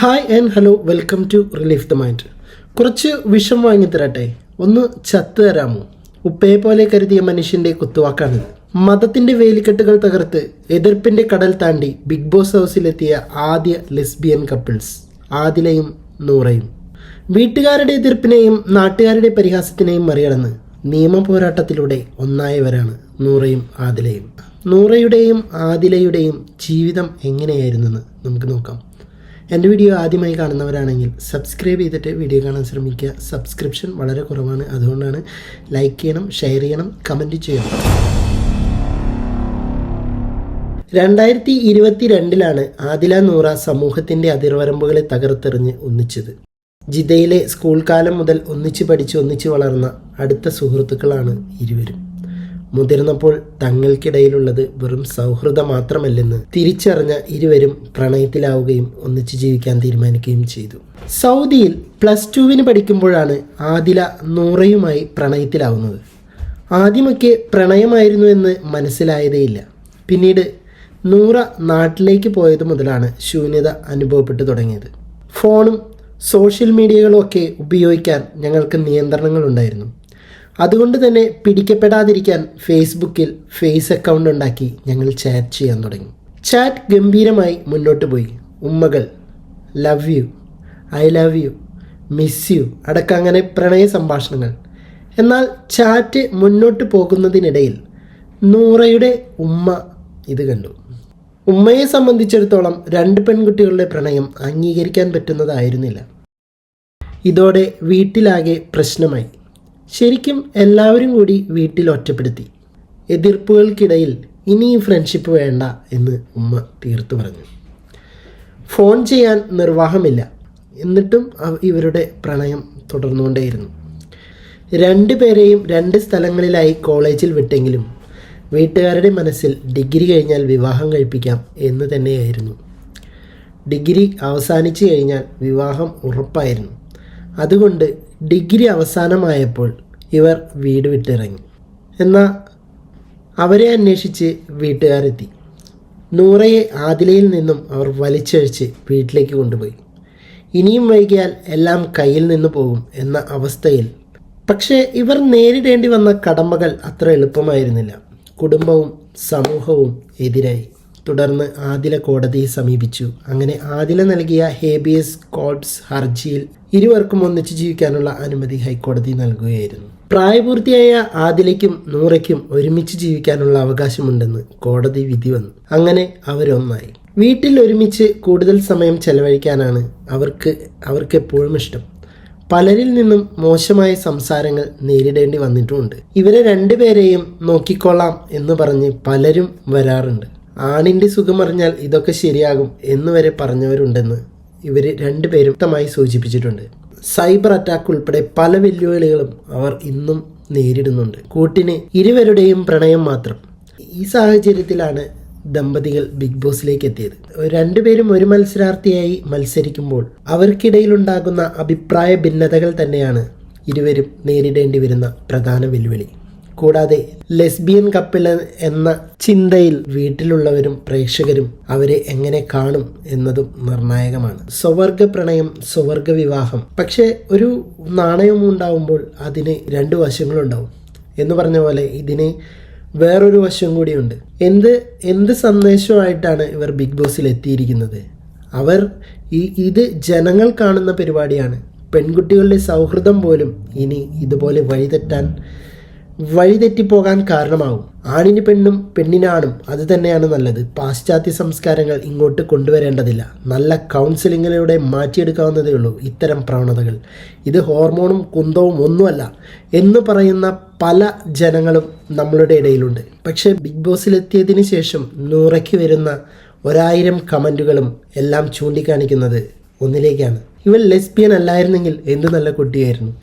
Hi and hello, welcome to relief the mind. കുറച്ച് വിഷം വാങ്ങിത്തരട്ടെ, ഒന്ന് ചത്തു തരാമോ? ഉപ്പയെ പോലെ കരുതിയ മനുഷ്യൻ്റെ കുത്തുവാക്കാണിത്. മതത്തിൻ്റെ വേലിക്കെട്ടുകൾ തകർത്ത് എതിർപ്പിൻ്റെ കടൽ താണ്ടി ബിഗ് ബോസ് ഹൗസിലെത്തിയ ആദ്യ ലെസ്ബിയൻ കപ്പിൾസ് ആദിലയും നൂറയും. വീട്ടുകാരുടെ എതിർപ്പിനെയും നാട്ടുകാരുടെ പരിഹാസത്തിനെയും മറികടന്ന് നിയമ പോരാട്ടത്തിലൂടെ ഒന്നായവരാണ് നൂറയും ആദിലയും. നൂറയുടെയും ആദിലയുടെയും ജീവിതം എങ്ങനെയായിരുന്നെന്ന് നമുക്ക് നോക്കാം. എൻ്റെ വീഡിയോ ആദ്യമായി കാണുന്നവരാണെങ്കിൽ സബ്സ്ക്രൈബ് ചെയ്തിട്ട് വീഡിയോ കാണാൻ ശ്രമിക്കുക. സബ്സ്ക്രിപ്ഷൻ വളരെ കുറവാണ്, അതുകൊണ്ടാണ്. ലൈക്ക് ചെയ്യണം, ഷെയർ ചെയ്യണം, കമൻറ്റ് ചെയ്യണം. 2022 ആദില നൂറ സമൂഹത്തിൻ്റെ അതിർവരമ്പുകളെ തകർത്തെറിഞ്ഞ് ഒന്നിച്ചത്. ജിദ്ദയിലെ സ്കൂൾ കാലം മുതൽ ഒന്നിച്ച് പഠിച്ച് ഒന്നിച്ച് വളർന്ന അടുത്ത സുഹൃത്തുക്കളാണ് ഇരുവരും. മുതിർന്നപ്പോൾ തങ്ങൾക്കിടയിലുള്ളത് വെറും സൗഹൃദം മാത്രമല്ലെന്ന് തിരിച്ചറിഞ്ഞ ഇരുവരും പ്രണയത്തിലാവുകയും ഒന്നിച്ച് ജീവിക്കാൻ തീരുമാനിക്കുകയും ചെയ്തു. സൗദിയിൽ +2 പഠിക്കുമ്പോഴാണ് ആദില നൂറയുമായി പ്രണയത്തിലാവുന്നത്. ആദ്യമൊക്കെ പ്രണയമായിരുന്നു എന്ന് മനസ്സിലായതേയില്ല. പിന്നീട് നൂറ നാട്ടിലേക്ക് പോയത് മുതലാണ് ശൂന്യത അനുഭവപ്പെട്ടു തുടങ്ങിയത്. ഫോണും സോഷ്യൽ മീഡിയകളും ഒക്കെ ഉപയോഗിക്കാൻ ഞങ്ങൾക്ക് നിയന്ത്രണങ്ങളുണ്ടായിരുന്നു. അതുകൊണ്ട് തന്നെ പിടിക്കപ്പെടാതിരിക്കാൻ ഫേസ്ബുക്കിൽ ഫേസ് അക്കൗണ്ട് ഉണ്ടാക്കി ഞങ്ങൾ ചാറ്റ് ചെയ്യാൻ തുടങ്ങി. ചാറ്റ് ഗംഭീരമായി മുന്നോട്ട് പോയി. ഉമ്മകൾ, love you, I love you, miss you അടക്കം അങ്ങനെ പ്രണയ സംഭാഷണങ്ങൾ. എന്നാൽ ചാറ്റ് മുന്നോട്ട് പോകുന്നതിനിടയിൽ നൂറയുടെ ഉമ്മ ഇത് കണ്ടു. ഉമ്മയെ സംബന്ധിച്ചിടത്തോളം 2 പെൺകുട്ടികളുടെ പ്രണയം അംഗീകരിക്കാൻ പറ്റുന്നതായിരുന്നില്ല. ഇതോടെ വീട്ടിലാകെ പ്രശ്നമായി. ശരിക്കും എല്ലാവരും കൂടി വീട്ടിൽ ഒറ്റപ്പെടുത്തി. എതിർപ്പുകൾക്കിടയിൽ ഇനി ഈ ഫ്രണ്ട്ഷിപ്പ് വേണ്ട എന്ന് ഉമ്മ തീർത്തു പറഞ്ഞു. ഫോൺ ചെയ്യാൻ നിർവാഹമില്ല. എന്നിട്ടും ഇവരുടെ പ്രണയം തുടർന്നുകൊണ്ടേയിരുന്നു. 2 പേരെയും 2 സ്ഥലങ്ങളിലായി കോളേജിൽ വിട്ടെങ്കിലും വീട്ടുകാരുടെ മനസ്സിൽ ഡിഗ്രി കഴിഞ്ഞാൽ വിവാഹം കഴിപ്പിക്കാം എന്ന് തന്നെയായിരുന്നു. ഡിഗ്രി അവസാനിച്ചു കഴിഞ്ഞാൽ വിവാഹം ഉറപ്പായിരുന്നു. അതുകൊണ്ട് ഡിഗ്രി അവസാനമായപ്പോൾ ഇവർ വീട് വിട്ടിറങ്ങി. എന്നാൽ അവരെ അന്വേഷിച്ച് വീട്ടുകാരെത്തി. നൂറയെ ആദിലയിൽ നിന്നും അവർ വലിച്ചഴിച്ച് വീട്ടിലേക്ക് കൊണ്ടുപോയി. ഇനിയും വൈകിയാൽ എല്ലാം കയ്യിൽ നിന്ന് പോകും എന്ന അവസ്ഥയിൽ. പക്ഷേ ഇവർ നേരിടേണ്ടി വന്ന കടമ്പകൾ അത്ര എളുപ്പമായിരുന്നില്ല. കുടുംബവും സമൂഹവും എതിരായി. തുടർന്ന് ആദില കോടതിയെ സമീപിച്ചു. അങ്ങനെ ആദില നൽകിയ ഹേബിയസ് കോർപ്സ് ഹർജിയിൽ ഇരുവർക്കും ഒന്നിച്ച് ജീവിക്കാനുള്ള അനുമതി ഹൈക്കോടതി നൽകുകയായിരുന്നു. പ്രായപൂർത്തിയായ ആദിലയ്ക്കും നൂറയ്ക്കും ഒരുമിച്ച് ജീവിക്കാനുള്ള അവകാശമുണ്ടെന്ന് കോടതി വിധി വന്നു. അങ്ങനെ അവരൊന്നായി. വീട്ടിൽ ഒരുമിച്ച് കൂടുതൽ സമയം ചെലവഴിക്കാനാണ് അവർക്ക് എപ്പോഴും ഇഷ്ടം. പലരിൽ നിന്നും മോശമായ സംസാരങ്ങൾ നേരിടേണ്ടി വന്നിട്ടുമുണ്ട്. ഇവരെ 2 പേരെയും നോക്കിക്കൊള്ളാം എന്ന് പറഞ്ഞ് പലരും വരാറുണ്ട്. ആണിൻ്റെ സുഖമറിഞ്ഞാൽ ഇതൊക്കെ ശരിയാകും എന്ന് വരെ പറഞ്ഞവരുണ്ടെന്ന് ഇവർ 2 പേരും വ്യക്തമായി സൂചിപ്പിച്ചിട്ടുണ്ട്. സൈബർ അറ്റാക്ക് ഉൾപ്പെടെ പല വെല്ലുവിളികളും അവർ ഇന്നും നേരിടുന്നുണ്ട്. കൂട്ടിന് ഇരുവരുടെയും പ്രണയം മാത്രം. ഈ സാഹചര്യത്തിലാണ് ദമ്പതികൾ ബിഗ് ബോസിലേക്ക് എത്തിയത്. 2 പേരും ഒരു മത്സരാർത്ഥിയായി മത്സരിക്കുമ്പോൾ അവർക്കിടയിലുണ്ടാകുന്ന അഭിപ്രായ ഭിന്നതകൾ തന്നെയാണ് ഇരുവരും നേരിടേണ്ടി വരുന്ന പ്രധാന വെല്ലുവിളി. കൂടാതെ ലെസ്ബിയൻ കപ്പിൾ എന്ന ചിന്തയിൽ വീട്ടിലുള്ളവരും പ്രേക്ഷകരും അവരെ എങ്ങനെ കാണും എന്നതും നിർണായകമാണ്. സ്വവർഗ പ്രണയം, സ്വവർഗ വിവാഹം. പക്ഷേ ഒരു നാണയവും ഉണ്ടാവുമ്പോൾ അതിന് 2 വശങ്ങളുണ്ടാവും എന്ന് പറഞ്ഞ പോലെ ഇതിന് വേറൊരു വശം കൂടിയുണ്ട്. എന്ത് സന്ദേശമായിട്ടാണ് ഇവർ ബിഗ് ബോസിൽ എത്തിയിരിക്കുന്നത്? ഇത് ജനങ്ങൾ കാണുന്ന പരിപാടിയാണ്. പെൺകുട്ടികളുടെ സൗഹൃദം പോലും ഇനി ഇതുപോലെ വഴിതെറ്റിപ്പോകാൻ കാരണമാകും. ആണിന് പെണ്ണും പെണ്ണിനാണും അത് തന്നെയാണ് നല്ലത്. പാശ്ചാത്യ സംസ്കാരങ്ങൾ ഇങ്ങോട്ട് കൊണ്ടുവരേണ്ടതില്ല. നല്ല കൗൺസിലിങ്ങിലൂടെ മാറ്റിയെടുക്കാവുന്നതേ ഉള്ളൂ ഇത്തരം പ്രവണതകൾ. ഇത് ഹോർമോണും കുന്തവും ഒന്നുമല്ല എന്ന് പറയുന്ന പല ജനങ്ങളും നമ്മളുടെ ഇടയിലുണ്ട്. പക്ഷേ ബിഗ് ബോസിലെത്തിയതിന് ശേഷം നൂറയ്ക്ക് വരുന്ന 1000 കമൻറ്റുകളും എല്ലാം ചൂണ്ടിക്കാണിക്കുന്നത് ഒന്നിലേക്കാണ്: ഇവൾ ലെസ്ബിയൻ അല്ലായിരുന്നെങ്കിൽ എന്ത് നല്ല കുട്ടിയായിരുന്നു.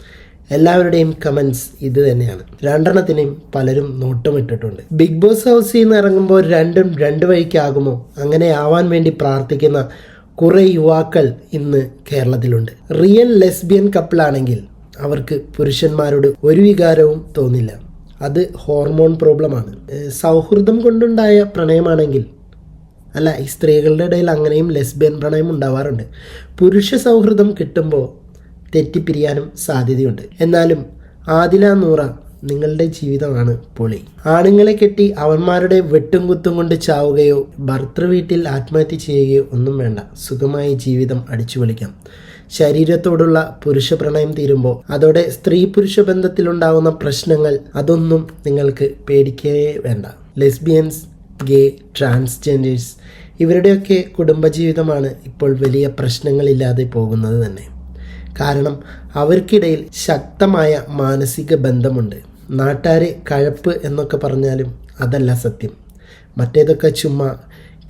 എല്ലാവരുടെയും കമൻസ് ഇത് തന്നെയാണ്. 2 പലരും നോട്ടമിട്ടിട്ടുണ്ട്. ബിഗ് ബോസ് ഹൗസിൽ നിന്ന് ഇറങ്ങുമ്പോൾ 2 വഴിക്കാകുമോ? അങ്ങനെ ആവാൻ വേണ്ടി പ്രാർത്ഥിക്കുന്ന കുറേ യുവാക്കൾ ഇന്ന് കേരളത്തിലുണ്ട്. റിയൽ ലെസ്ബിയൻ കപ്പിളാണെങ്കിൽ അവർക്ക് പുരുഷന്മാരോട് ഒരു വികാരവും തോന്നില്ല. അത് ഹോർമോൺ പ്രോബ്ലമാണ്. സൗഹൃദം കൊണ്ടുണ്ടായ പ്രണയമാണെങ്കിൽ അല്ല, ഈ സ്ത്രീകളുടെ ഇടയിൽ അങ്ങനെയും ലെസ്ബിയൻ പ്രണയം ഉണ്ടാവാറുണ്ട്. പുരുഷ സൗഹൃദം കിട്ടുമ്പോൾ തെറ്റിപ്പിരിയാനും സാധ്യതയുണ്ട്. എന്നാലും ആദില നൂറ, നിങ്ങളുടെ ജീവിതമാണ് പൊളി. ആണുങ്ങളെ കെട്ടി അവന്മാരുടെ വെട്ടും കുത്തും കൊണ്ട് ചാവുകയോ ഭർത്തൃ വീട്ടിൽ ആത്മഹത്യ ചെയ്യുകയോ ഒന്നും വേണ്ട. സുഖമായി ജീവിതം അടിച്ചു പൊളിക്കാം. ശരീരത്തോടുള്ള പുരുഷ പ്രണയം തീരുമ്പോൾ അതോടെ സ്ത്രീ പുരുഷ ബന്ധത്തിലുണ്ടാകുന്ന പ്രശ്നങ്ങൾ അതൊന്നും നിങ്ങൾക്ക് പേടിക്കേ വേണ്ട. ലെസ്ബിയൻസ്, ഗേ, ട്രാൻസ്ജെൻഡേഴ്സ് ഇവരുടെയൊക്കെ കുടുംബജീവിതമാണ് ഇപ്പോൾ വലിയ പ്രശ്നങ്ങളില്ലാതെ പോകുന്നത് തന്നെ. കാരണം അവർക്കിടയിൽ ശക്തമായ മാനസിക ബന്ധമുണ്ട്. നാട്ടുകാരെ കഴപ്പ് എന്നൊക്കെ പറഞ്ഞാലും അതല്ല സത്യം. മറ്റേതൊക്കെ ചുമ്മാ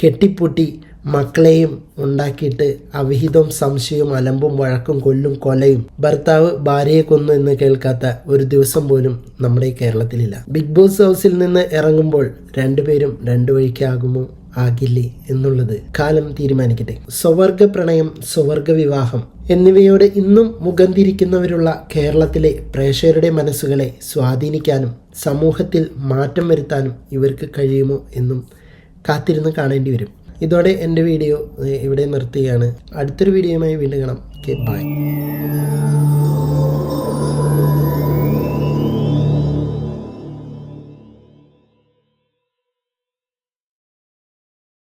കെട്ടിപ്പൂട്ടി മക്കളെയും ഉണ്ടാക്കിയിട്ട് അവിഹിതവും സംശയവും അലമ്പും വഴക്കും കൊല്ലും കൊലയും. ഭർത്താവ് ഭാര്യയെ കൊന്നു എന്ന് കേൾക്കാത്ത ഒരു ദിവസം പോലും നമ്മുടെ കേരളത്തിലില്ല. ബിഗ് ബോസ് ഹൗസിൽ നിന്ന് ഇറങ്ങുമ്പോൾ രണ്ടുപേരും രണ്ടു വഴിക്കാകുമോ ആകില്ലേ എന്നുള്ളത് കാലം തീരുമാനിക്കട്ടെ. സ്വവർഗ പ്രണയം, സ്വവർഗ വിവാഹം എന്നിവയോട് ഇന്നും മുഖം തിരിക്കുന്നവരുള്ള കേരളത്തിലെ പ്രേക്ഷകരുടെ മനസ്സുകളെ സ്വാധീനിക്കാനും സമൂഹത്തിൽ മാറ്റം വരുത്താനും ഇവർക്ക് കഴിയുമോ എന്നും കാത്തിരുന്ന് കാണേണ്ടി വരും. ഇതോടെ എൻ്റെ വീഡിയോ ഇവിടെ നിർത്തുകയാണ്. അടുത്തൊരു വീഡിയോയുമായി വീണ്ടും കാണാം. ബൈ.